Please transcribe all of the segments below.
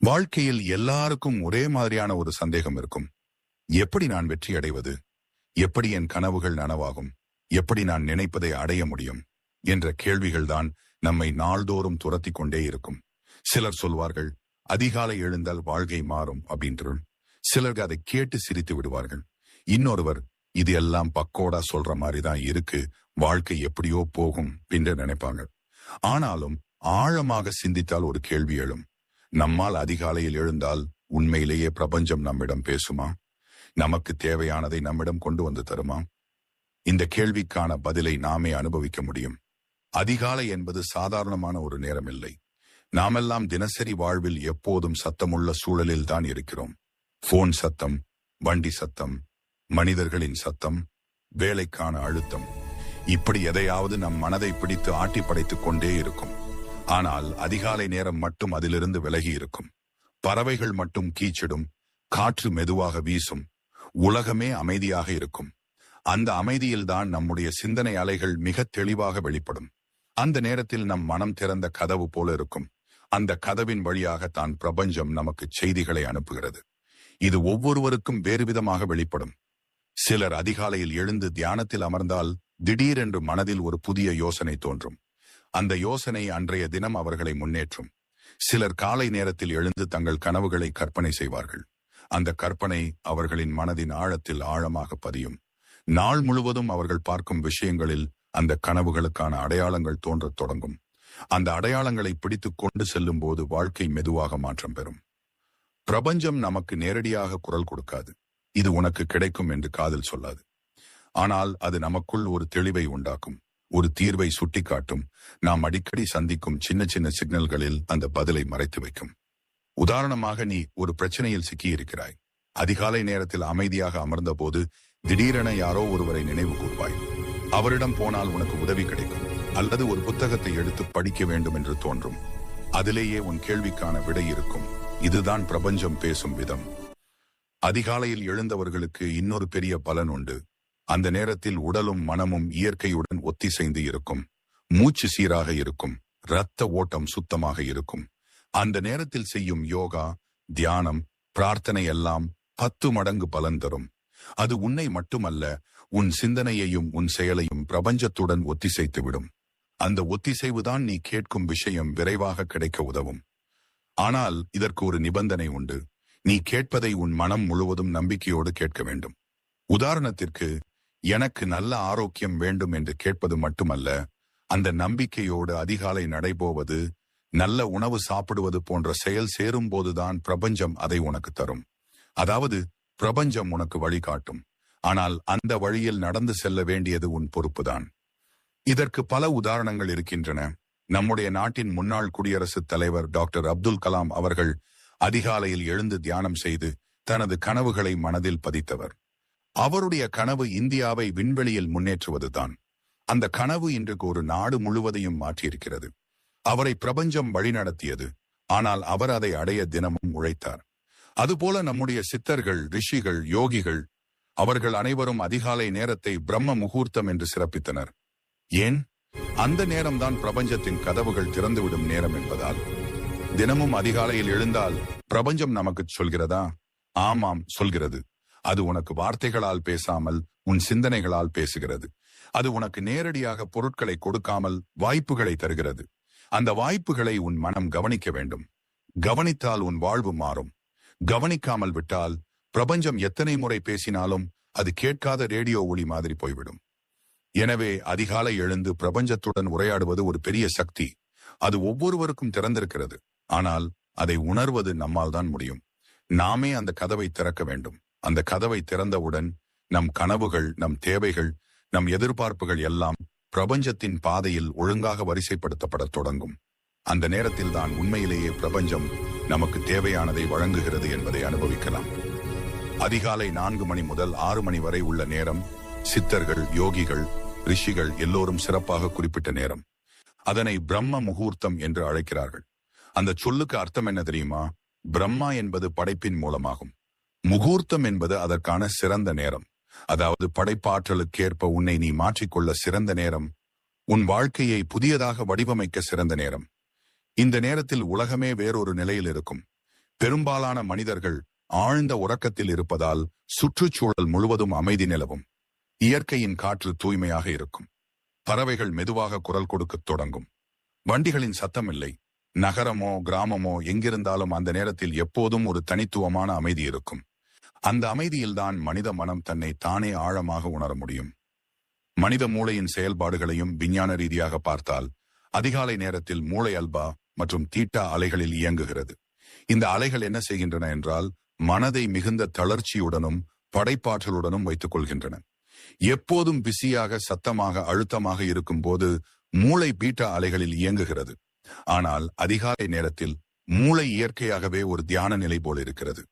வாழ்க்கையில் எல்லாருக்கும் ஒரே மாதிரியான ஒரு சந்தேகம் இருக்கும். எப்படி நான் வெற்றி அடைவது? எப்படி என் கனவுகள் நனவாகும்? எப்படி நான் நினைப்பதை அடைய முடியும் என்ற கேள்விகள்தான் நம்மை நாள்தோறும் துரத்தி கொண்டே இருக்கும். சிலர் சொல்வார்கள், அதிகாலை எழுந்தால் வாழ்க்கை மாறும் அப்படின்று. சிலருக்கு அதை கேட்டு சிரித்து விடுவார்கள். இன்னொருவர், இது எல்லாம் பக்கோடா சொல்ற மாதிரி தான் இருக்கு, வாழ்க்கை எப்படியோ போகும் என்று நினைப்பாங்க. ஆனாலும் ஆழமாக சிந்தித்தால் ஒரு கேள்வி எழும். நம்மால் அதிகாலையில் எழுந்தால் உண்மையிலேயே பிரபஞ்சம் நம்மிடம் பேசுமா? நமக்கு தேவையானதை நம்மிடம் கொண்டு வந்து தருமா? இந்த கேள்விக்கான பதிலை நாமே அனுபவிக்க முடியும். அதிகாலை என்பது சாதாரணமான ஒரு நேரம் இல்லை. நாமெல்லாம் தினசரி வாழ்வில் எப்போதும் சத்தமுள்ள சூழலில் தான் இருக்கிறோம். போன் சத்தம், வண்டி சத்தம், மனிதர்களின் சத்தம், வேலைக்கான அழுத்தம், இப்படி எதையாவது நம் மனதை பிடித்து ஆட்டி படைத்துக் கொண்டே இருக்கும். ஆனால் அதிகாலை நேரம் மட்டும் அதிலிருந்து விலகி இருக்கும். பறவைகள் மட்டும் கீச்சிடும், காற்று மெதுவாக வீசும், உலகமே அமைதியாக இருக்கும். அந்த அமைதியில்தான் நம்முடைய சிந்தனை அலைகள் மிக தெளிவாக வெளிப்படும். அந்த நேரத்தில் நம் மனம் திறந்த கதவு போல இருக்கும். அந்த கதவின் வழியாக தான் பிரபஞ்சம் நமக்கு செய்திகளை அனுப்புகிறது. இது ஒவ்வொருவருக்கும் வேறு விதமாக வெளிப்படும். சிலர் அதிகாலையில் எழுந்து தியானத்தில் அமர்ந்தால் திடீரென்று மனதில் ஒரு புதிய யோசனை தோன்றும். அந்த யோசனை அன்றைய தினம் அவர்களை முன்னேற்றும். சிலர் காலை நேரத்தில் எழுந்து தங்கள் கனவுகளை கற்பனை செய்வார்கள். அந்த கற்பனை அவர்களின் மனதின் ஆழத்தில் ஆழமாக பதியும். நாள் முழுவதும் அவர்கள் பார்க்கும் விஷயங்களில் அந்த கனவுகளுக்கான அடையாளங்கள் தோன்றத் தொடங்கும். அந்த அடையாளங்களை பிடித்து கொண்டு செல்லும் போது வாழ்க்கை மெதுவாக மாற்றம் பெறும். பிரபஞ்சம் நமக்கு நேரடியாக குரல் கொடுக்காது. இது உனக்கு கிடைக்கும் என்று காதில் சொல்லாது. ஆனால் அது நமக்குள் ஒரு தெளிவை உண்டாக்கும், ஒரு தீர்வை சுட்டிக்காட்டும். நாம் அடிக்கடி சந்திக்கும் சின்ன சின்ன சிக்னல்களில் அந்த பதிலை மறைத்து வைக்கும். உதாரணமாக, நீ ஒரு பிரச்சனையில் சிக்கியிருக்கிறாய். அதிகாலை நேரத்தில் அமைதியாக அமர்ந்த போது திடீரென யாரோ ஒருவரை நினைவு கூர்வாய். அவரிடம் போனால் உனக்கு உதவி கிடைக்கும், அல்லது ஒரு புத்தகத்தை எடுத்து படிக்க வேண்டும் என்று தோன்றும். அதிலேயே உன் கேள்விக்கான விடை இருக்கும். இதுதான் பிரபஞ்சம் பேசும் விதம். அதிகாலையில் எழுந்தவர்களுக்கு இன்னொரு பெரிய பலன் உண்டு. அந்த நேரத்தில் உடலும் மனமும் இயற்கையுடன் ஒத்திசைந்து இருக்கும். மூச்சு சீராக இருக்கும், இரத்த ஓட்டம் சுத்தமாக இருக்கும். அந்த நேரத்தில் செய்யும் யோகா, தியானம், பிரார்த்தனை எல்லாம் 10 மடங்கு பலன் தரும். அது உன்னை மட்டுமல்ல, உன் சிந்தனையையும் உன் செயலையும் பிரபஞ்சத்துடன் ஒத்திசைத்து விடும். அந்த ஒத்திசைவுதான் நீ கேட்கும் விஷயம் விரைவாக கிடைக்க உதவும். ஆனால் இதற்கு ஒரு நிபந்தனை உண்டு. நீ கேட்பதை உன் மனம் முழுவதும் நம்பிக்கையோடு கேட்க வேண்டும். உதாரணத்திற்கு, எனக்கு நல்ல ஆரோக்கியம் வேண்டும் என்று கேட்பது மட்டுமல்ல, அந்த நம்பிக்கையோடு அதிகாலை நடைபோவது, நல்ல உணவு சாப்பிடுவது போன்ற செயல் சேரும் போதுதான் பிரபஞ்சம் அதை உனக்கு தரும். அதாவது பிரபஞ்சம் உனக்கு வழிகாட்டும். ஆனால் அந்த வழியில் நடந்து செல்ல வேண்டியது உன் பொறுப்புதான். இதற்கு பல உதாரணங்கள் இருக்கின்றன. நம்முடைய நாட்டின் முன்னாள் குடியரசுத் தலைவர் டாக்டர் அப்துல் கலாம் அவர்கள் அதிகாலையில் எழுந்து தியானம் செய்து தனது கனவுகளை மனதில் பதித்தவர். அவருடைய கனவு இந்தியாவை விண்வெளியில் முன்னேற்றுவதுதான். அந்த கனவு இன்றைக்கு ஒரு நாடு முழுவதையும் மாற்றியிருக்கிறது. அவரை பிரபஞ்சம் வழிநடத்தியது. ஆனால் அவர் அதை அடைய தினமும் உழைத்தார். அதுபோல நம்முடைய சித்தர்கள், ரிஷிகள், யோகிகள், அவர்கள் அனைவரும் அதிகாலை நேரத்தை பிரம்ம முகூர்த்தம் என்று சிறப்பித்தனர். ஏன்? அந்த நேரம்தான் பிரபஞ்சத்தின் கதவுகள் திறந்துவிடும் நேரம் என்பதால். தினமும் அதிகாலையில் எழுந்தால் பிரபஞ்சம் நமக்கு சொல்கிறதா? ஆமாம், சொல்கிறது. அது உனக்கு வார்த்தைகளால் பேசாமல் உன் சிந்தனைகளால் பேசுகிறது. அது உனக்கு நேரடியாக பொருட்களை கொடுக்காமல் வாய்ப்புகளை தருகிறது. அந்த வாய்ப்புகளை உன் மனம் கவனிக்க வேண்டும். கவனித்தால் உன் வாழ்வு மாறும். கவனிக்காமல் விட்டால் பிரபஞ்சம் எத்தனை முறை பேசினாலும் அது கேட்காத ரேடியோ ஒலி மாதிரி போய்விடும். எனவே அதிகாலை எழுந்து பிரபஞ்சத்துடன் உரையாடுவது ஒரு பெரிய சக்தி. அது ஒவ்வொருவருக்கும் திறந்திருக்கிறது. ஆனால் அதை உணர்வது நம்மால் தான் முடியும். நாமே அந்த கதவை திறக்க வேண்டும். அந்த கதவை திறந்தவுடன் நம் கனவுகள், நம் தேவைகள், நம் எதிர்பார்ப்புகள் எல்லாம் பிரபஞ்சத்தின் பாதையில் ஒழுங்காக வரிசைப்படுத்தப்படத் தொடங்கும். அந்த நேரத்தில் தான் உண்மையிலேயே பிரபஞ்சம் நமக்கு தேவையானதை வழங்குகிறது என்பதை அனுபவிக்கலாம். அதிகாலை 4 மணி முதல் 6 மணி வரை உள்ள நேரம் சித்தர்கள், யோகிகள், ரிஷிகள் எல்லோரும் சிறப்பாக குறிப்பிட்ட நேரம். அதனை பிரம்ம முகூர்த்தம் என்று அழைக்கிறார்கள். அந்த சொல்லுக்கு அர்த்தம் என்ன தெரியுமா? பிரம்மா என்பது படைப்பின் மூலமாகும். முகூர்த்தம் என்பது அதற்கான சிறந்த நேரம். அதாவது படைப்பாற்றலுக்கேற்ப உன்னை நீ மாற்றிக்கொள்ள சிறந்த நேரம். உன் வாழ்க்கையை புதியதாக வடிவமைக்க சிறந்த நேரம். இந்த நேரத்தில் உலகமே வேறொரு நிலையில் இருக்கும். பெரும்பாலான மனிதர்கள் ஆழ்ந்த உறக்கத்தில் இருப்பதால் சுற்றுச்சூழல் முழுவதும் அமைதி நிலவும். இயற்கையின் காற்று தூய்மையாக இருக்கும். பறவைகள் மெதுவாக குரல் கொடுக்கத் தொடங்கும். வண்டிகளின் சத்தம் இல்லை. நகரமோ கிராமமோ எங்கிருந்தாலும் அந்த நேரத்தில் எப்போதும் ஒரு தனித்துவமான அமைதி இருக்கும். அந்த அமைதியில்தான் மனித மனம் தன்னை தானே ஆழமாக உணர முடியும். மனித மூளையின் செயல்பாடுகளையும் விஞ்ஞான ரீதியாக பார்த்தால் அதிகாலை நேரத்தில் மூளை அல்பா மற்றும் தீட்டா அலைகளில் இயங்குகிறது. இந்த அலைகள் என்ன செய்கின்றன என்றால் மனதை மிகுந்த தளர்ச்சியுடனும் படைப்பாற்றலுடனும் வைத்துக் கொள்கின்றன. எப்போதும் பிஸியாக சத்தமாக அழுத்தமாக இருக்கும் போது மூளை பீட்டா அலைகளில் இயங்குகிறது. ஆனால் அதிகாலை நேரத்தில் மூளை இயற்கையாகவே ஒரு தியான நிலை போல் இருக்கிறது.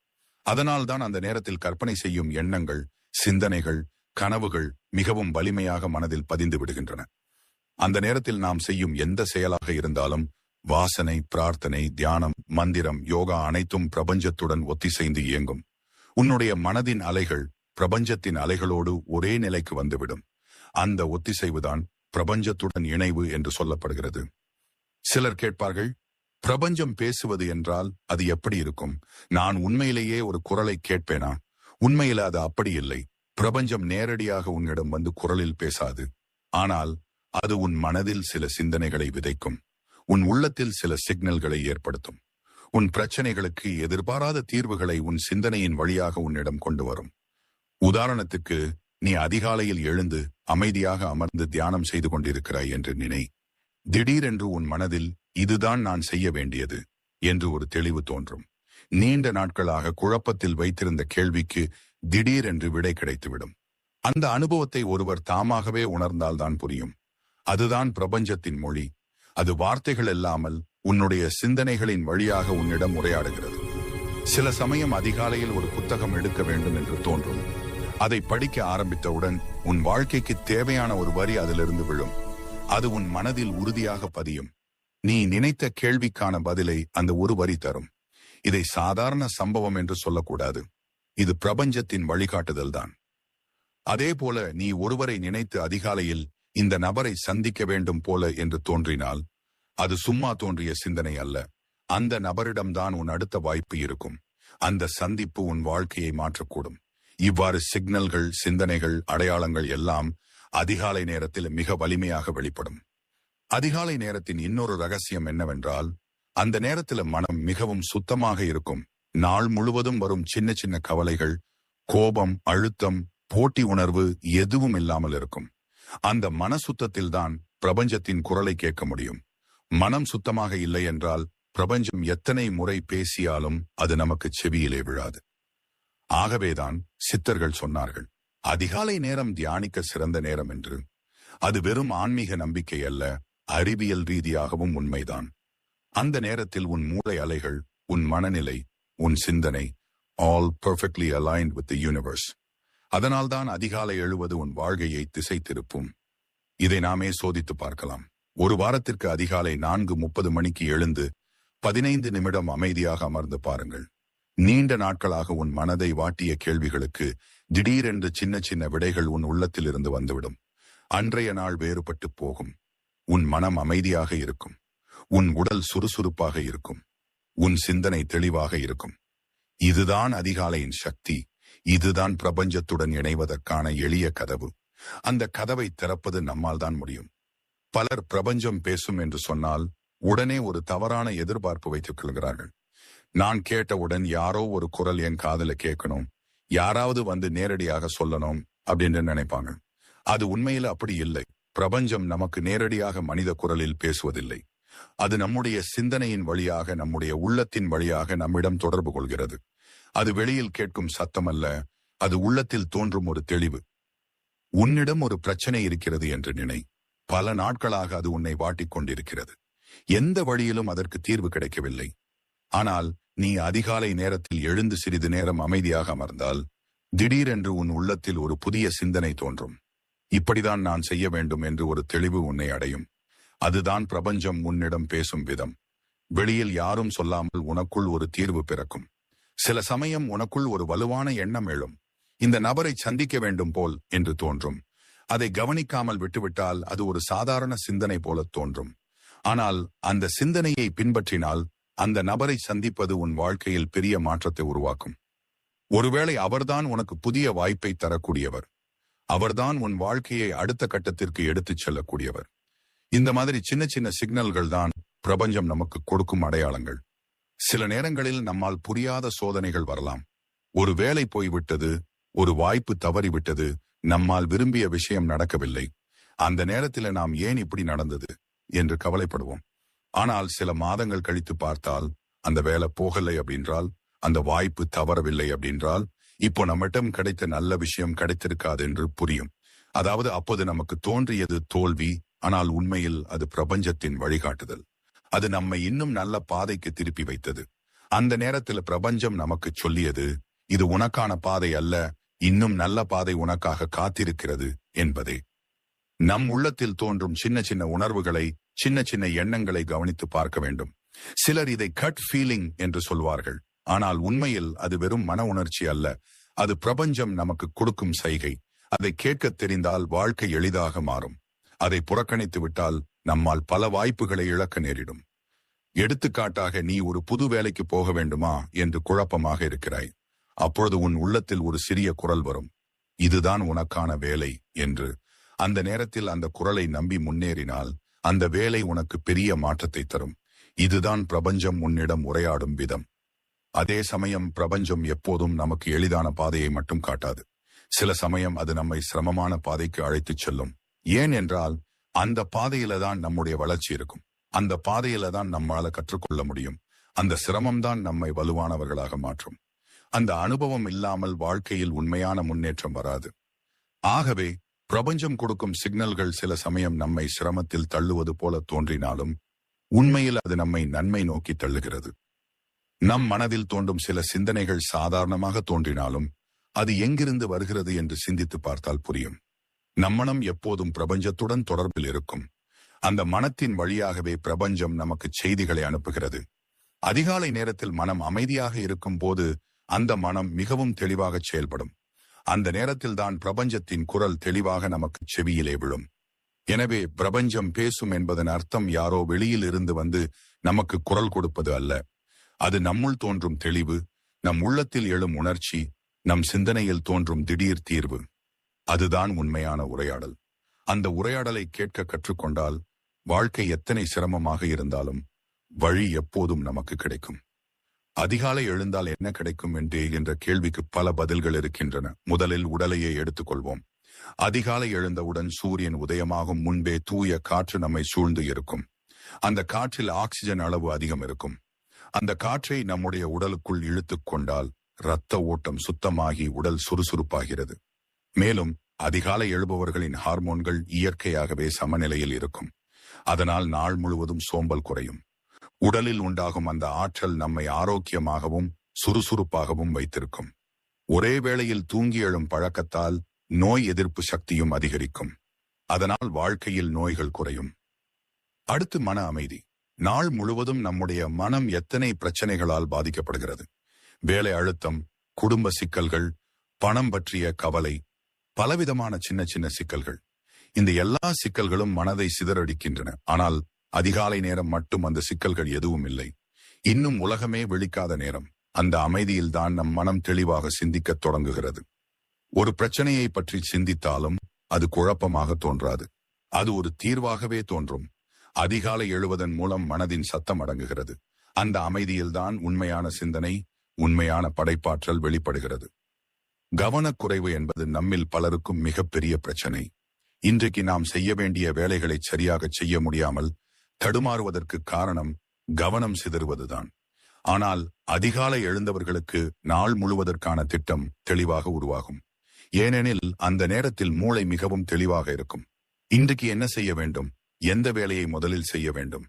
அதனால்தான் அந்த நேரத்தில் கற்பனை செய்யும் எண்ணங்கள், சிந்தனைகள், கனவுகள் மிகவும் வலிமையாக மனதில் பதிந்து விடுகின்றன. அந்த நேரத்தில் நாம் செய்யும் எந்த செயலாக இருந்தாலும் வாசனை, பிரார்த்தனை, தியானம், மந்திரம், யோகா அனைத்தும் பிரபஞ்சத்துடன் ஒத்திசைந்து இயங்கும். உன்னுடைய மனதின் அலைகள் பிரபஞ்சத்தின் அலைகளோடு ஒரே நிலைக்கு வந்துவிடும். அந்த ஒத்திசைவுதான் பிரபஞ்சத்துடன் இணைவு என்று சொல்லப்படுகிறது. சிலர் கேட்பார்கள், பிரபஞ்சம் பேசுவது என்றால் அது எப்படி இருக்கும்? நான் உண்மையிலேயே ஒரு குரலை கேட்பேனா? உண்மையில அது அப்படி இல்லை. பிரபஞ்சம் நேரடியாக உன்னிடம் வந்து குரலில் பேசாது. ஆனால் அது உன் மனதில் சில சிந்தனைகளை விதைக்கும். உன் உள்ளத்தில் சில சிக்னல்களை ஏற்படுத்தும். உன் பிரச்சனைகளுக்கு எதிர்பாராத தீர்வுகளை உன் சிந்தனையின் வழியாக உன்னிடம் கொண்டு வரும். உதாரணத்துக்கு, நீ அதிகாலையில் எழுந்து அமைதியாக அமர்ந்து தியானம் செய்து கொண்டிருக்கிறாய் என்று நினை. திடீரென்று உன் மனதில் இதுதான் நான் செய்ய வேண்டியது என்று ஒரு தெளிவு தோன்றும். நீண்ட நாட்களாக குழப்பத்தில் வைத்திருந்த கேள்விக்கு திடீரென்று விடை கிடைத்துவிடும். அந்த அனுபவத்தை ஒருவர் தாமாகவே உணர்ந்தால்தான் புரியும். அதுதான் பிரபஞ்சத்தின் மொழி. அது வார்த்தைகள் இல்லாமல் உன்னுடைய சிந்தனைகளின் வழியாக உன்னிடம் உரையாடுகிறது. சில சமயம் அதிகாலையில் ஒரு புத்தகம் எடுக்க வேண்டும் என்று தோன்றும். அதை படிக்க ஆரம்பித்தவுடன் உன் வாழ்க்கைக்கு தேவையான ஒரு வரி அதிலிருந்து விழும். அது உன் மனதில் உறுதியாக பதியும். நீ நினைத்த கேள்விக்கான பதிலை அந்த ஒரு வரி தரும். இதை சாதாரண சம்பவம் என்று சொல்லக்கூடாது. இது பிரபஞ்சத்தின் வழிகாட்டுதல் தான். அதே போல நீ ஒருவரை நினைத்து அதிகாலையில் இந்த நபரை சந்திக்க வேண்டும் போல என்று தோன்றினால் அது சும்மா தோன்றிய சிந்தனை அல்ல. அந்த நபரிடம்தான் உன் அடுத்த வாய்ப்பு இருக்கும். அந்த சந்திப்பு உன் வாழ்க்கையை மாற்றக்கூடும். இவ்வாறு சிக்னல்கள், சிந்தனைகள், அடையாளங்கள் எல்லாம் அதிகாலை நேரத்தில் மிக வலிமையாக வெளிப்படும். அதிகாலை நேரத்தின் இன்னொரு ரகசியம் என்னவென்றால், அந்த நேரத்தில் மனம் மிகவும் சுத்தமாக இருக்கும். நாள் முழுவதும் வரும் சின்ன சின்ன கவலைகள், கோபம், அழுத்தம், போட்டி உணர்வு எதுவும் இல்லாமல் இருக்கும். அந்த மன சுத்தத்தில்தான் பிரபஞ்சத்தின் குரலை கேட்க முடியும். மனம் சுத்தமாக இல்லை என்றால் பிரபஞ்சம் எத்தனை முறை பேசியாலும் அது நமக்கு செவியிலே விழாது. ஆகவேதான் சித்தர்கள் சொன்னார்கள், அதிகாலை நேரம் தியானிக்க சிறந்த நேரம் என்று. அது வெறும் ஆன்மீக நம்பிக்கை அல்ல, அறிவியல் ரீதியாகவும் உண்மைதான். அந்த நேரத்தில் உன் மூளை அலைகள், உன் மனநிலை, உன் சிந்தனை all perfectly aligned with the universe. அதனால்தான் அதிகாலை எழுவது உன் வாழ்க்கையை திசை திருப்பும். இதை நாமே சோதித்து பார்க்கலாம். ஒரு வாரத்திற்கு அதிகாலை 4:30 மணிக்கு எழுந்து 15 நிமிடம் அமைதியாக அமர்ந்து பாருங்கள். நீண்ட நாட்களாக உன் மனதை வாட்டிய கேள்விகளுக்கு திடீரென்று சின்ன சின்ன விடைகள் உன் உள்ளத்தில் இருந்து வந்துவிடும். அன்றைய நாள் வேறுபட்டு போகும். உன் மனம் அமைதியாக இருக்கும். உன் உடல் சுறுசுறுப்பாக இருக்கும். உன் சிந்தனை தெளிவாக இருக்கும். இதுதான் அதிகாலையின் சக்தி. இதுதான் பிரபஞ்சத்துடன் இணைவதற்கான எளிய கதவு. அந்த கதவை திறப்பது நம்மால் தான் முடியும். பலர் பிரபஞ்சம் பேசும் என்று சொன்னால் உடனே ஒரு தவறான எதிர்பார்ப்பு வைத்துக் கொள்கிறார்கள். நான் கேட்டவுடன் யாரோ ஒரு குரல் என் காதுல கேட்கணும், யாராவது வந்து நேரடியாக சொல்லணும் அப்படின்னு நினைப்பாங்க. அது உண்மையில அப்படி இல்லை. பிரபஞ்சம் நமக்கு நேரடியாக மனித குரலில் பேசுவதில்லை. அது நம்முடைய சிந்தனையின் வழியாக, நம்முடைய உள்ளத்தின் வழியாக நம்மிடம் தொடர்பு கொள்கிறது. அது வெளியில் கேட்கும் சத்தம் அல்ல, அது உள்ளத்தில் தோன்றும் ஒரு தெளிவு. உன்னிடம் ஒரு பிரச்சனை இருக்கிறது என்று நினை. பல நாட்களாக அது உன்னை வாட்டிக் கொண்டிருக்கிறது. எந்த வழியிலும் அதற்கு தீர்வு கிடைக்கவில்லை. ஆனால் நீ அதிகாலை நேரத்தில் எழுந்து சிறிது நேரம் அமைதியாக அமர்ந்தால் திடீரென்று உன் உள்ளத்தில் ஒரு புதிய சிந்தனை தோன்றும். இப்படிதான் நான் செய்ய வேண்டும் என்று ஒரு தெளிவு உன்னை அடையும். அதுதான் பிரபஞ்சம் உன்னிடம் பேசும் விதம். வெளியில் யாரும் சொல்லாமல் உனக்குள் ஒரு தீர்வு பிறக்கும். சில சமயம் உனக்குள் ஒரு வலுவான எண்ணம் எழும். இந்த நபரை சந்திக்க வேண்டும் போல் என்று தோன்றும். அதை கவனிக்காமல் விட்டுவிட்டால் அது ஒரு சாதாரண சிந்தனை போல தோன்றும். ஆனால் அந்த சிந்தனையை பின்பற்றினால் அந்த நபரை சந்திப்பது உன் வாழ்க்கையில் பெரிய மாற்றத்தை உருவாக்கும். ஒருவேளை அவர்தான் உனக்கு புதிய வாய்ப்பை தரக்கூடியவர். அவர்தான் உன் வாழ்க்கையை அடுத்த கட்டத்திற்கு எடுத்துச் செல்லக்கூடியவர். இந்த மாதிரி சின்ன சின்ன சிக்னல்கள் தான் பிரபஞ்சம் நமக்கு கொடுக்கும் அடையாளங்கள். சில நேரங்களில் நம்மால் புரியாத சோதனைகள் வரலாம். ஒரு வேலை போய்விட்டது, ஒரு வாய்ப்பு தவறிவிட்டது, நம்மால் விரும்பிய விஷயம் நடக்கவில்லை. அந்த நேரத்தில் நாம் ஏன் இப்படி நடந்தது என்று கவலைப்படுவோம். ஆனால் சில மாதங்கள் கழித்து பார்த்தால் அந்த வேலை போகலை அப்படின்றால், அந்த வாய்ப்பு தவறவில்லை அப்படின்றால், இப்போ நம்மிடம் கிடைத்த நல்ல விஷயம் கிடைத்திருக்காது என்று புரியும். அதாவது அப்போது நமக்கு தோன்றியது தோல்வி, ஆனால் உண்மையில் அது பிரபஞ்சத்தின் வழிகாட்டுதல். அது நம்மை இன்னும் நல்ல பாதைக்கு திருப்பி வைத்தது. அந்த நேரத்தில் பிரபஞ்சம் நமக்கு சொல்லியது, இது உனக்கான பாதை அல்ல, இன்னும் நல்ல பாதை உனக்காக காத்திருக்கிறது என்பதே. நம் உள்ளத்தில் தோன்றும் சின்ன சின்ன உணர்வுகளை, சின்ன சின்ன எண்ணங்களை கவனித்து பார்க்க வேண்டும். சிலர் இதை கட் ஃபீலிங் என்று சொல்வார்கள். ஆனால் உண்மையில் அது வெறும் மன உணர்ச்சி அல்ல. அது பிரபஞ்சம் நமக்கு கொடுக்கும் சைகை. அதை கேட்க தெரிந்தால் வாழ்க்கை எளிதாக மாறும். அதை புறக்கணித்து விட்டால் நம்மால் பல வாய்ப்புகளை இழக்க நேரிடும். எடுத்துக்காட்டாக, நீ ஒரு புது வேலைக்கு போக வேண்டுமா என்று குழப்பமாக இருக்கிறாய். அப்பொழுது உன் உள்ளத்தில் ஒரு சிறிய குரல் வரும், இதுதான் உனக்கான வேலை என்று. அந்த நேரத்தில் அந்த குரலை நம்பி முன்னேறினால் அந்த வேலை உனக்கு பெரிய மாற்றத்தை தரும். இதுதான் பிரபஞ்சம் உன்னிடம் உரையாடும் விதம். அதே சமயம் பிரபஞ்சம் எப்போதும் நமக்கு எளிதான பாதையை மட்டும் காட்டாது. சில சமயம் அது நம்மை சிரமமான பாதைக்கு அழைத்துச் செல்லும். ஏன் என்றால் அந்த பாதையில தான் நம்முடைய வளர்ச்சி இருக்கும். அந்த பாதையில தான் நம்மால கற்றுக்கொள்ள முடியும். அந்த சிரமம்தான் நம்மை வலுவானவர்களாக மாற்றும். அந்த அனுபவம் இல்லாமல் வாழ்க்கையில் உண்மையான முன்னேற்றம் வராது. ஆகவே பிரபஞ்சம் கொடுக்கும் சிக்னல்கள் சில சமயம் நம்மை சிரமத்தில் தள்ளுவது போல தோன்றினாலும் உண்மையில் அது நம்மை நன்மை நோக்கி தள்ளுகிறது. நம் மனதில் தோன்றும் சில சிந்தனைகள் சாதாரணமாக தோன்றினாலும் அது எங்கிருந்து வருகிறது என்று சிந்தித்து பார்த்தால் புரியும். நம் மனம் எப்போதும் பிரபஞ்சத்துடன் தொடர்பில் இருக்கும். அந்த மனத்தின் வழியாகவே பிரபஞ்சம் நமக்கு செய்திகளை அனுப்புகிறது. அதிகாலை நேரத்தில் மனம் அமைதியாக இருக்கும் போது அந்த மனம் மிகவும் தெளிவாக செயல்படும். அந்த நேரத்தில் தான் பிரபஞ்சத்தின் குரல் தெளிவாக நமக்கு செவியிலே விழும். எனவே பிரபஞ்சம் பேசும் என்பதன் அர்த்தம் யாரோ வெளியில் இருந்து வந்து நமக்கு குரல் கொடுப்பது அல்ல. அது நம்முள் தோன்றும் தெளிவு, நம் உள்ளத்தில் எழும் உணர்ச்சி, நம் சிந்தனையில் தோன்றும் திடீர் தீர்வு. அதுதான் உண்மையான உரையாடல். அந்த உரையாடலை கேட்க கற்றுக்கொண்டால் வாழ்க்கை எத்தனை சிரமமாக இருந்தாலும் வழி எப்போதும் நமக்கு கிடைக்கும். அதிகாலை எழுந்தால் என்ன கிடைக்கும் என்ற கேள்விக்கு பல பதில்கள் இருக்கின்றன. முதலில் உடலையே எடுத்துக்கொள்வோம். அதிகாலை எழுந்தவுடன் சூரியன் உதயமாகும் முன்பே தூய காற்று நம்மை சூழ்ந்து இருக்கும். அந்த காற்றில் ஆக்சிஜன் அளவு அதிகம் இருக்கும். அந்த காற்றை நம்முடைய உடலுக்குள் இழுத்துக் கொண்டால் இரத்த ஓட்டம் சுத்தமாகி உடல் சுறுசுறுப்பாகிறது. மேலும் அதிகாலை எழுபவர்களின் ஹார்மோன்கள் இயற்கையாகவே சமநிலையில் இருக்கும். அதனால் நாள் முழுவதும் சோம்பல் குறையும். உடலில் உண்டாகும் அந்த ஆற்றல் நம்மை ஆரோக்கியமாகவும் சுறுசுறுப்பாகவும் வைத்திருக்கும். ஒரே வேளையில் தூங்கி எழும் பழக்கத்தால் நோய் எதிர்ப்பு சக்தியும் அதிகரிக்கும். அதனால் வாழ்க்கையில் நோய்கள் குறையும். அடுத்து மன அமைதி. நாள் முழுவதும் நம்முடைய மனம் எத்தனை பிரச்சனைகளால் பாதிக்கப்படுகிறது. வேலை அழுத்தம், குடும்ப சிக்கல்கள், பணம் பற்றிய கவலை, பலவிதமான சின்ன சின்ன சிக்கல்கள். இந்த எல்லா சிக்கல்களும் மனதை சிதறடிக்கின்றன. ஆனால் அதிகாலை நேரம் மட்டும் அந்த சிக்கல்கள் எதுவும் இல்லை. இன்னும் உலகமே விழிக்காத நேரம். அந்த அமைதியில்தான் நம் மனம் தெளிவாக சிந்திக்கத் தொடங்குகிறது. ஒரு பிரச்சனையை பற்றி சிந்தித்தாலும் அது குழப்பமாக தோன்றாது. அது ஒரு தீர்வாகவே தோன்றும். அதிகாலை எழுவதன் மூலம் மனதின் சத்தம் அடங்குகிறது. அந்த அமைதியில்தான் உண்மையான சிந்தனை, உண்மையான படைப்பாற்றல் வெளிப்படுகிறது. கவனக்குறைவு என்பது நம்மில் பலருக்கும் மிகப்பெரிய பிரச்சனை. இன்றைக்கு நாம் செய்ய வேண்டிய வேலைகளை சரியாக செய்ய முடியாமல் தடுமாறுவதற்கு காரணம் கவனம் சிதறுவதுதான். ஆனால் அதிகாலை எழுந்தவர்களுக்கு நாள் முழுவதற்கான திட்டம் தெளிவாக உருவாகும். ஏனெனில் அந்த நேரத்தில் மூளை மிகவும் தெளிவாக இருக்கும். இன்றைக்கு என்ன செய்ய வேண்டும், எந்த வேலையை முதலில் செய்ய வேண்டும்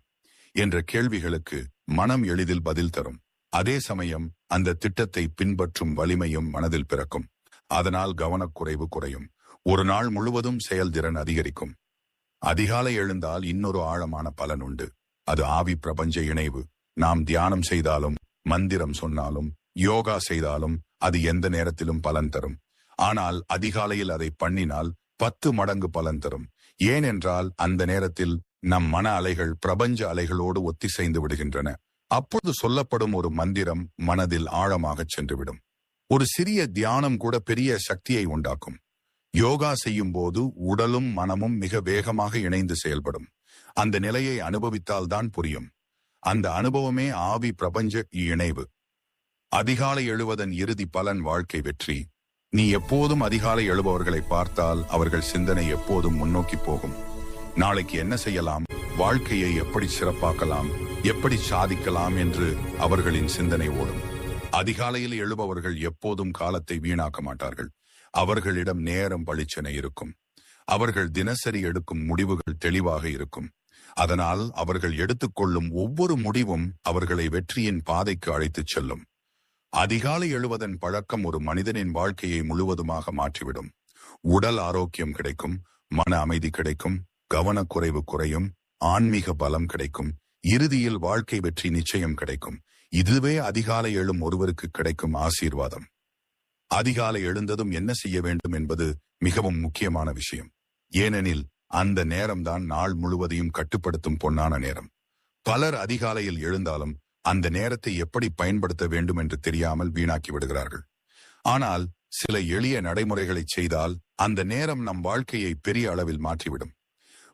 என்ற கேள்விகளுக்கு மனம் எளிதில் பதில் தரும். அதே சமயம் அந்த திட்டத்தை பின்பற்றும் வலிமையும் மனதில் பிறக்கும். அதனால் கவனக்குறைவு குறையும். ஒரு நாள் முழுவதும் செயல்திறன் அதிகரிக்கும். அதிகாலை எழுந்தால் இன்னொரு ஆழமான பலன் உண்டு. அது ஆவி பிரபஞ்ச இணைவு. நாம் தியானம் செய்தாலும், மந்திரம் சொன்னாலும், யோகா செய்தாலும் அது எந்த நேரத்திலும் பலன் தரும். ஆனால் அதிகாலையில் அதை பண்ணினால் 10 மடங்கு பலன் தரும். ஏனென்றால் அந்த நேரத்தில் நம் மன அலைகள் பிரபஞ்ச அலைகளோடு ஒத்திசைந்து விடுகின்றன. அப்போது சொல்லப்படும் ஒரு மந்திரம் மனதில் ஆழமாகச் சென்றுவிடும். ஒரு சிறிய தியானம் கூட பெரிய சக்தியை உண்டாக்கும். யோகா செய்யும் போது உடலும் மனமும் மிக வேகமாக இணைந்து செயல்படும். அந்த நிலையை அனுபவித்தால்தான் புரியும். அந்த அனுபவமே ஆவி பிரபஞ்ச இணைவு. அதிகாலை எழுவதன் இறுதி பலன் வாழ்க்கை வெற்றி. நீ எப்போதும் அதிகாலை எழுபவர்களை பார்த்தால் அவர்கள் சிந்தனை எப்போதும் முன்னோக்கி போகும். நாளைக்கு என்ன செய்யலாம், வாழ்க்கையை எப்படி சிறப்பாக்கலாம், எப்படி சாதிக்கலாம் என்று அவர்களின் சிந்தனை ஓடும். அதிகாலையில் எழுபவர்கள் எப்போதும் காலத்தை வீணாக்க மாட்டார்கள். அவர்களிடம் நேரம் பளிச்சென இருக்கும். அவர்கள் தினசரி எடுக்கும் முடிவுகள் தெளிவாக இருக்கும். அதனால் அவர்கள் எடுத்துக்கொள்ளும் ஒவ்வொரு முடிவும் அவர்களை வெற்றியின் பாதைக்கு அழைத்துச் செல்லும். அதிகாலை எழுவதன் பழக்கம் ஒரு மனிதனின் வாழ்க்கையை முழுவதுமாக மாற்றிவிடும். உடல் ஆரோக்கியம் கிடைக்கும், மன அமைதி கிடைக்கும், கவனக்குறைவு குறையும், ஆன்மீக பலம் கிடைக்கும், இறுதியில் வாழ்க்கை வெற்றி நிச்சயம் கிடைக்கும். இதுவே அதிகாலை எழும் ஒருவருக்கு கிடைக்கும் ஆசீர்வாதம். அதிகாலை எழுந்ததும் என்ன செய்ய வேண்டும் என்பது மிகவும் முக்கியமான விஷயம். ஏனெனில் அந்த நேரம்தான் நாள் முழுவதையும் கட்டுப்படுத்தும் பொன்னான நேரம். பலர் அதிகாலையில் எழுந்தாலும் அந்த நேரத்தை எப்படி பயன்படுத்த வேண்டும் என்று தெரியாமல் வீணாக்கி விடுகிறார்கள். ஆனால் சில எளிய நடைமுறைகளை செய்தால் அந்த நேரம் நம் வாழ்க்கையை பெரிய அளவில் மாற்றிவிடும்.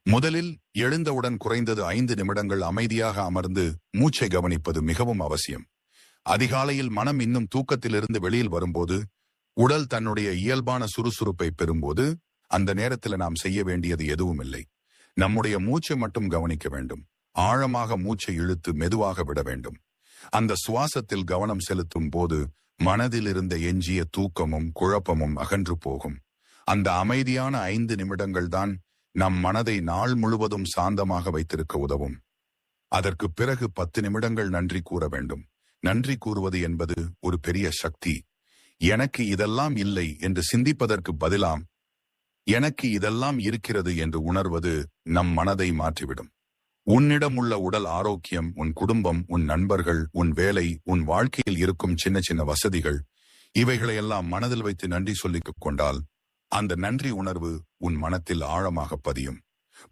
முதலில் எழுந்தவுடன் குறைந்தது 5 நிமிடங்கள் அமைதியாக அமர்ந்து மூச்சை கவனிப்பது மிகவும் அவசியம். அதிகாலையில் மனம் இன்னும் தூக்கத்திலிருந்து வெளியில் வரும்போது, உடல் தன்னுடைய இயல்பான சுறுசுறுப்பை பெறும்போது, அந்த நேரத்தில் நாம் செய்ய வேண்டியது எதுவும் இல்லை. நம்முடைய மூச்சை மட்டும் கவனிக்க வேண்டும். ஆழமாக மூச்சை இழுத்து மெதுவாக விட வேண்டும். அந்த சுவாசத்தில் கவனம் செலுத்தும் போது மனதில் இருந்த எஞ்சிய தூக்கமும் குழப்பமும் அகன்று போகும். அந்த அமைதியான 5 நிமிடங்கள் தான் நம் மனதை நாள் முழுவதும் சாந்தமாக வைத்திருக்க உதவும். அதற்கு பிறகு 10 நிமிடங்கள் நன்றி கூற வேண்டும். நன்றி கூறுவது என்பது ஒரு பெரிய சக்தி. எனக்கு இதெல்லாம் இல்லை என்று சிந்திப்பதற்கு பதிலாம் எனக்கு இதெல்லாம் இருக்கிறது என்று உணர்வது நம் மனதை மாற்றிவிடும். உன்னிடம் உள்ள உடல் ஆரோக்கியம், உன் குடும்பம், உன் நண்பர்கள், உன் வேலை, உன் வாழ்க்கையில் இருக்கும் சின்ன சின்ன வசதிகள், இவைகளையெல்லாம் மனதில் வைத்து நன்றி சொல்லிக் கொண்டால் அந்த நன்றி உணர்வு உன் மனத்தில் ஆழமாக பதியும்.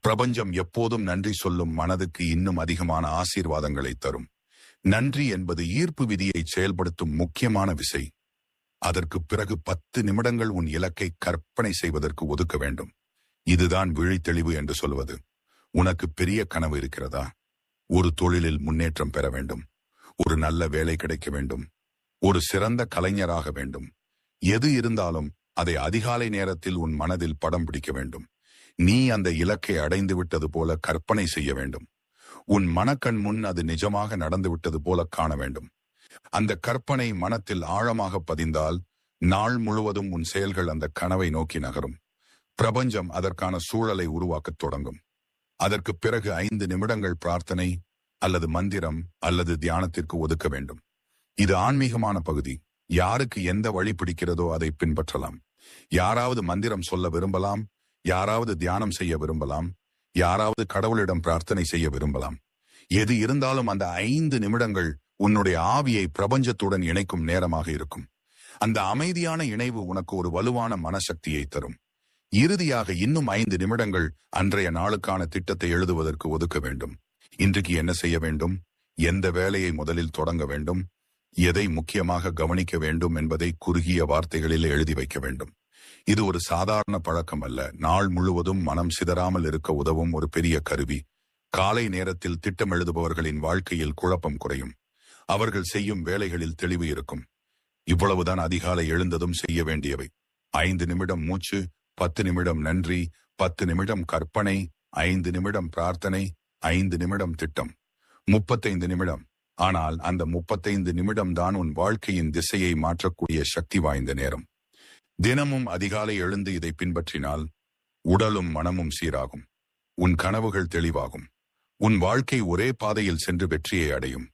பிரபஞ்சம் எப்போதும் நன்றி சொல்லும் மனதுக்கு இன்னும் அதிகமான ஆசீர்வாதங்களை தரும். நன்றி என்பது ஈர்ப்பு விதியை செயல்படுத்தும் முக்கியமான விசை. அதற்கு பிறகு 10 நிமிடங்கள் உன் இலக்கை கற்பனை செய்வதற்கு ஒதுக்க வேண்டும். இதுதான் விழித்தெளிவு என்று சொல்வது. உனக்கு பெரிய கனவு இருக்கிறதா? ஒரு தொழிலில் முன்னேற்றம் பெற வேண்டும், ஒரு நல்ல வேலை கிடைக்க வேண்டும், ஒரு சிறந்த கலைஞராக வேண்டும். எது இருந்தாலும் அதை அதிகாலை நேரத்தில் உன் மனதில் படம் பிடிக்க வேண்டும். நீ அந்த இலக்கை அடைந்து விட்டது போல கற்பனை செய்ய வேண்டும். உன் மனக்கண் முன் அது நிஜமாக நடந்து விட்டது போல காண வேண்டும். அந்த கற்பனை மனத்தில் ஆழமாக பதிந்தால் நாள் முழுவதும் உன் செயல்கள் அந்த கனவை நோக்கி நகரும். பிரபஞ்சம் அதற்கான சூழலை உருவாக்கத் தொடங்கும். அதற்கு பிறகு 5 நிமிடங்கள் பிரார்த்தனை அல்லது மந்திரம் அல்லது தியானத்திற்கு ஒதுக்க வேண்டும். இது ஆன்மீகமான பகுதி. யாருக்கு எந்த வழி பிடிக்கிறதோ அதை பின்பற்றலாம். யாராவது மந்திரம் சொல்ல விரும்பலாம், யாராவது தியானம் செய்ய விரும்பலாம், யாராவது கடவுளிடம் பிரார்த்தனை செய்ய விரும்பலாம். எது இருந்தாலும் அந்த 5 நிமிடங்கள் உன்னுடைய ஆவியை பிரபஞ்சத்துடன் இணைக்கும் நேரமாக இருக்கும். அந்த அமைதியான இணைவு உனக்கு ஒரு வலுவான மனசக்தியை தரும். இறுதியாக இன்னும் 5 நிமிடங்கள் அன்றைய நாளுக்கான திட்டத்தை எழுதுவதற்கு ஒதுக்க வேண்டும். இன்றைக்கு என்ன செய்ய வேண்டும், எந்த வேலையை முதலில் தொடங்க வேண்டும், எதை முக்கியமாக கவனிக்க வேண்டும் என்பதை குறுகிய வார்த்தைகளில் எழுதி வைக்க வேண்டும். இது ஒரு சாதாரண பழக்கம் அல்ல. நாள் முழுவதும் மனம் சிதறாமல் இருக்க உதவும் ஒரு பெரிய கருவி. காலை நேரத்தில் திட்டம் எழுதுபவர்களின் வாழ்க்கையில் குழப்பம் குறையும். அவர்கள் செய்யும் வேலைகளில் தெளிவு இருக்கும். இவ்வளவுதான் அதிகாலை எழுந்ததும் செய்ய வேண்டியவை. 5 நிமிடம் மூச்சு, 10 நிமிடம் நன்றி, 10 நிமிடம் கற்பனை, 5 நிமிடம் பிரார்த்தனை, 5 நிமிடம் திட்டம், 35 நிமிடம். ஆனால் அந்த 35 நிமிடம் தான் உன் வாழ்க்கையின் திசையை மாற்றக்கூடிய சக்தி வாய்ந்த நேரம். தினமும் அதிகாலை எழுந்து இதை பின்பற்றினால் உடலும் மனமும் சீராகும். உன் கனவுகள் தெளிவாகும். உன் வாழ்க்கை ஒரே பாதையில் சென்று வெற்றியை அடையும்.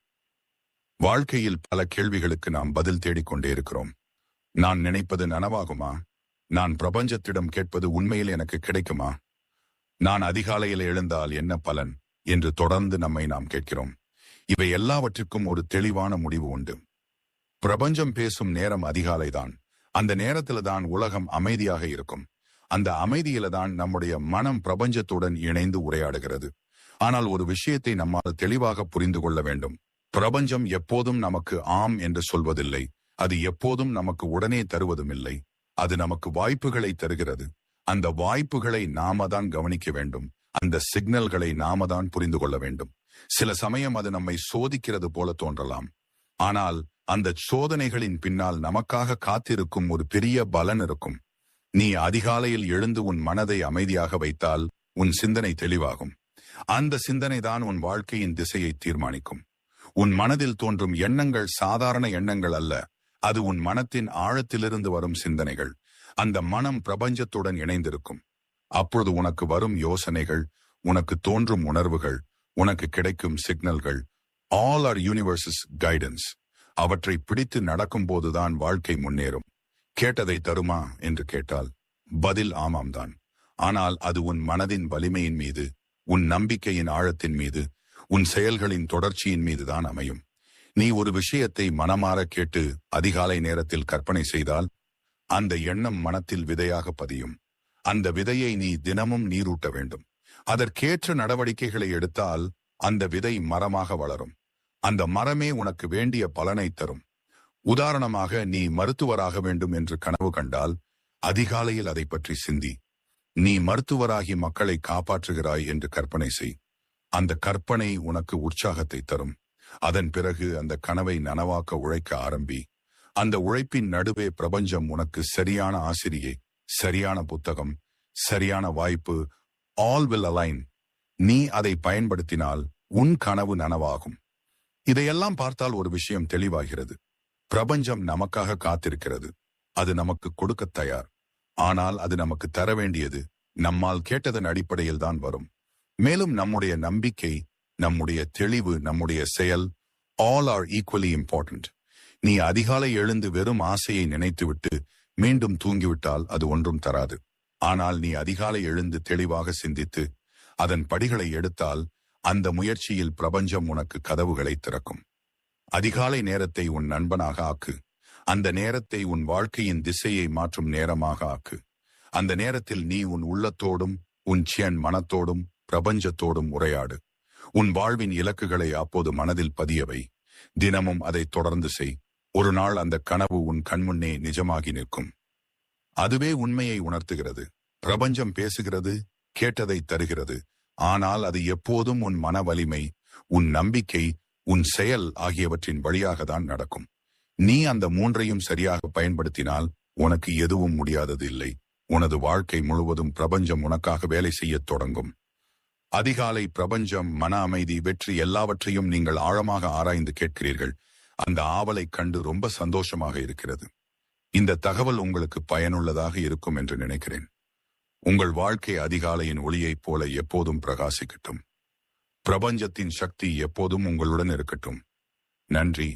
வாழ்க்கையில் பல கேள்விகளுக்கு நாம் பதில் தேடிக்கொண்டே இருக்கிறோம். நான் நினைப்பது நனவாகுமா? நான் பிரபஞ்சத்திடம் கேட்பது உண்மையில் எனக்கு கிடைக்குமா? நான் அதிகாலையில் எழுந்தால் என்ன பலன் என்று தொடர்ந்து நம்மை நாம் கேட்கிறோம். இவை எல்லாவற்றிற்கும் ஒரு தெளிவான முடிவு உண்டு. பிரபஞ்சம் பேசும் நேரம் அதிகாலைதான். அந்த நேரத்தில தான் உலகம் அமைதியாக இருக்கும். அந்த அமைதியில தான் நம்முடைய மனம் பிரபஞ்சத்துடன் இணைந்து உரையாடுகிறது. ஆனால் ஒரு விஷயத்தை நம்மால் தெளிவாக புரிந்து கொள்ள வேண்டும். பிரபஞ்சம் எப்போதும் நமக்கு ஆம் என்று சொல்வதில்லை. அது எப்போதும் நமக்கு உடனே தருவதும் இல்லை. அது நமக்கு வாய்ப்புகளை தருகிறது. அந்த வாய்ப்புகளை நாம தான் கவனிக்க வேண்டும். அந்த சிக்னல்களை நாம தான் புரிந்து கொள்ள வேண்டும். சில சமயம் அது நம்மை சோதிக்கிறது போல தோன்றலாம். ஆனால் அந்த சோதனைகளின் பின்னால் நமக்காக காத்திருக்கும் ஒரு பெரிய பலன் இருக்கும். நீ அதிகாலையில் எழுந்து உன் மனதை அமைதியாக வைத்தால் உன் சிந்தனை தெளிவாகும். அந்த சிந்தனை தான் உன் வாழ்க்கையின் திசையை தீர்மானிக்கும். உன் மனதில் தோன்றும் எண்ணங்கள் சாதாரண எண்ணங்கள் அல்ல. அது உன் மனத்தின் ஆழத்திலிருந்து வரும் சிந்தனைகள். அந்த மனம் பிரபஞ்சத்துடன் இணைந்திருக்கும். அப்பொழுது உனக்கு வரும் யோசனைகள், உனக்கு தோன்றும் உணர்வுகள், உனக்கு கிடைக்கும் சிக்னல்கள், ஆல் ஆர் யூனிவர்சஸ் கைடன்ஸ். அவற்றை பிடித்து நடக்கும்போதுதான் வாழ்க்கை முன்னேறும். கேட்டதை தருமா என்று கேட்டால் பதில் ஆமாம் தான். ஆனால் அது உன் மனதின் வலிமையின் மீது, உன் நம்பிக்கையின் ஆழத்தின் மீது, உன் செயல்களின் தொடர்ச்சியின் மீதுதான் அமையும். நீ ஒரு விஷயத்தை மனமாற கேட்டு அதிகாலை நேரத்தில் கற்பனை செய்தால் அந்த எண்ணம் மனத்தில் விதையாக பதியும். அந்த விதையை நீ தினமும் நீரூட்ட வேண்டும். அதற்கேற்ற நடவடிக்கைகளை எடுத்தால் அந்த விதை மரமாக வளரும். அந்த மரமே உனக்கு வேண்டிய பலனை தரும். உதாரணமாக, நீ மருத்துவராக வேண்டும் என்று கனவு கண்டால் அதிகாலையில் அதை பற்றி சிந்தி. நீ மருத்துவராகி மக்களை காப்பாற்றுகிறாய் என்று கற்பனை செய். அந்த கற்பனை உனக்கு உற்சாகத்தை தரும். அதன் பிறகு அந்த கனவை நனவாக்க உழைக்க ஆரம்பி. அந்த உழைப்பின் நடுவே பிரபஞ்சம் உனக்கு சரியான ஆசிரியை, சரியான புத்தகம், சரியான வாய்ப்பு, ஆல் வில் அலைன். நீ அதை பயன்படுத்தினால் உன் கனவு நனவாகும். இதையெல்லாம் பார்த்தால் ஒரு விஷயம் தெளிவாகிறது. பிரபஞ்சம் நமக்காக காத்திருக்கிறது. அது நமக்கு கொடுக்க தயார். ஆனால் அது நமக்கு தர வேண்டியது நம்மால் கேட்டதன் அடிப்படையில் தான் வரும். மேலும் நம்முடைய நம்பிக்கை, நம்முடைய தெளிவு, நம்முடைய செயல், ஆல் ஆர் ஈக்குவலி இம்பார்ட்டன்ட். நீ அதிகாலை எழுந்து வெறும் ஆசையை நினைத்துவிட்டு மீண்டும் தூங்கிவிட்டால் அது ஒன்றும் தராது. ஆனால் நீ அதிகாலை எழுந்து தெளிவாக சிந்தித்து அதன் படிகளை எடுத்தால் அந்த முயற்சியில் பிரபஞ்சம் உனக்கு கதவுகளை திறக்கும். அதிகாலை நேரத்தை உன் நண்பனாக ஆக்கு. அந்த நேரத்தை உன் வாழ்க்கையின் திசையை மாற்றும் நேரமாக ஆக்கு. அந்த நேரத்தில் நீ உன் உள்ளத்தோடும் உன் மனத்தோடும் பிரபஞ்சத்தோடும் உரையாடு. உன் வாழ்வின் இலக்குகளை அப்போது மனதில் பதியவை. தினமும் அதை தொடர்ந்து செய். ஒரு நாள் அந்த கனவு உன் கண்முன்னே நிஜமாகி நிற்கும். அதுவே உண்மையை உணர்த்துகிறது. பிரபஞ்சம் பேசுகிறது, கேட்டதை தருகிறது. ஆனால் அது எப்போதும் உன் மன வலிமை, உன் நம்பிக்கை, உன் செயல் ஆகியவற்றின் வழியாக தான் நடக்கும். நீ அந்த மூன்றையும் சரியாக பயன்படுத்தினால் உனக்கு எதுவும் முடியாதது இல்லை. உனது வாழ்க்கை முழுவதும் பிரபஞ்சம் உனக்காக வேலை செய்யத் தொடங்கும். அதிகாலை, பிரபஞ்சம், மன அமைதி, வெற்றி எல்லாவற்றையும் நீங்கள் ஆழமாக ஆராய்ந்து கேட்கிறீர்கள். அந்த ஆவலை கண்டு ரொம்ப சந்தோஷமாக இருக்கிறது. இந்த தகவல் உங்களுக்கு பயனுள்ளதாக இருக்கும் என்று நினைக்கிறேன். உங்கள் வாழ்க்கை அதிகாலையின் ஒளியைப் போல எப்போதும் பிரகாசிக்கட்டும். பிரபஞ்சத்தின் சக்தி எப்போதும் உங்களுடன் இருக்கட்டும். நன்றி.